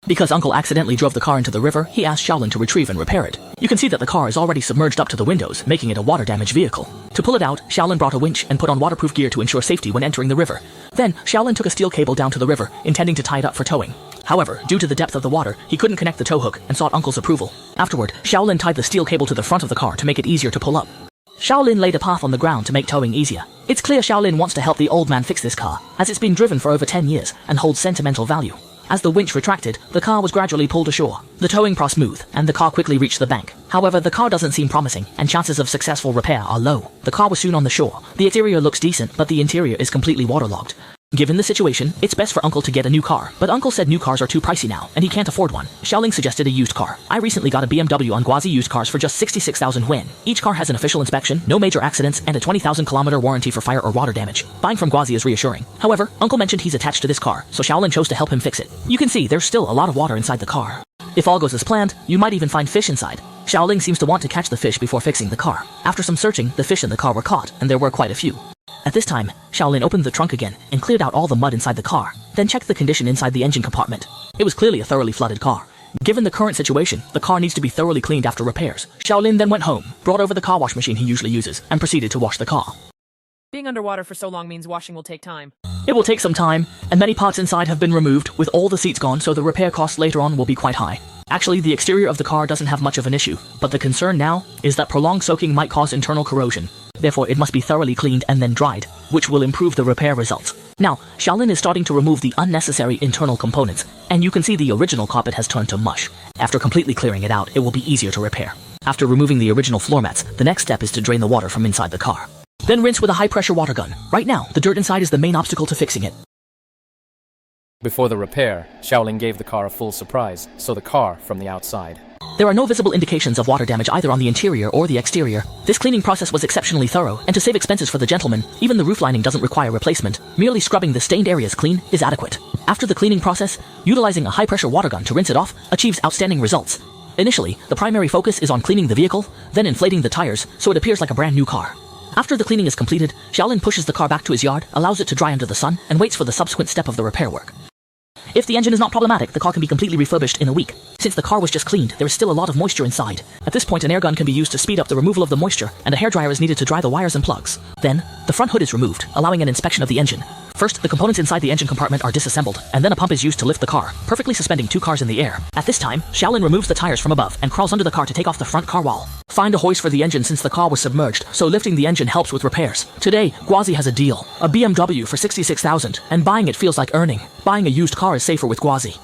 Because Uncle accidentally drove the car into the river, he asked Xiaolin to retrieve and repair it. You can see that the car is already submerged up to the windows, making it a water-damaged vehicle. To pull it out, Xiaolin brought a winch and put on waterproof gear to ensure safety when entering the river. Then, Xiaolin took a steel cable down to the river, intending to tie it up for towing. However, due to the depth of the water, he couldn't connect the tow hook and sought Uncle's approval. Afterward, Xiaolin tied the steel cable to the front of the car to make it easier to pull up. Xiaolin laid a path on the ground to make towing easier. It's clear Xiaolin wants to help the old man fix this car, as it's been driven for over 10 years and holds sentimental value. As the winch retracted, the car was gradually pulled ashore. The towing process smooth, and the car quickly reached the bank. However, the car doesn't seem promising, and chances of successful repair are low. The car was soon on the shore. The exterior looks decent, but the interior is completely waterlogged. Given the situation, it's best for Uncle to get a new car, but Uncle said new cars are too pricey now, and he can't afford one. Xiaoling suggested a used car. I recently got a BMW on Guazi used cars for just 66,000 yuan. Each car has an official inspection, no major accidents, and a 20,000 kilometer warranty for fire or water damage. Buying from Guazi is reassuring. However, Uncle mentioned he's attached to this car, so Xiaolin chose to help him fix it. You can see there's still a lot of water inside the car. If all goes as planned, you might even find fish inside. Xiaoling seems to want to catch the fish before fixing the car. After some searching, the fish in the car were caught, and there were quite a few. At this time, Xiaolin opened the trunk again and cleared out all the mud inside the car, then checked the condition inside the engine compartment. It was clearly a thoroughly flooded car. Given the current situation, the car needs to be thoroughly cleaned after repairs. Xiaolin then went home, brought over the car wash machine he usually uses, and proceeded to wash the car. Being underwater for so long means washing will take time. It will take some time, and many parts inside have been removed, with all the seats gone, so the repair costs later on will be quite high. Actually, the exterior of the car doesn't have much of an issue, but the concern now is that prolonged soaking might cause internal corrosion. Therefore, it must be thoroughly cleaned and then dried, which will improve the repair results. Now, Xiaolin is starting to remove the unnecessary internal components, and you can see the original carpet has turned to mush. After completely clearing it out, it will be easier to repair. After removing the original floor mats, the next step is to drain the water from inside the car. Then rinse with a high-pressure water gun. Right now, the dirt inside is the main obstacle to fixing it. Before the repair, Xiaoling gave the car a full surprise, so the car from the outside. There are no visible indications of water damage either on the interior or the exterior. This cleaning process was exceptionally thorough, and to save expenses for the gentleman, even the roof lining doesn't require replacement. Merely scrubbing the stained areas clean is adequate. After the cleaning process, utilizing a high-pressure water gun to rinse it off achieves outstanding results. Initially, the primary focus is on cleaning the vehicle, then inflating the tires so it appears like a brand new car. After the cleaning is completed, Xiaolin pushes the car back to his yard, allows it to dry under the sun, and waits for the subsequent step of the repair work. If the engine is not problematic, the car can be completely refurbished in a week. Since the car was just cleaned, there is still a lot of moisture inside. At this point, an air gun can be used to speed up the removal of the moisture, and a hairdryer is needed to dry the wires and plugs. Then, the front hood is removed, allowing an inspection of the engine. First, the components inside the engine compartment are disassembled, and then a pump is used to lift the car, perfectly suspending two cars in the air. At this time, Xiaolin removes the tires from above and crawls under the car to take off the front car wall. Find a hoist for the engine since the car was submerged, so lifting the engine helps with repairs. Today, Guazi has a deal. A BMW for 66,000, and buying it feels like earning. Buying a used car is safer with Guazi.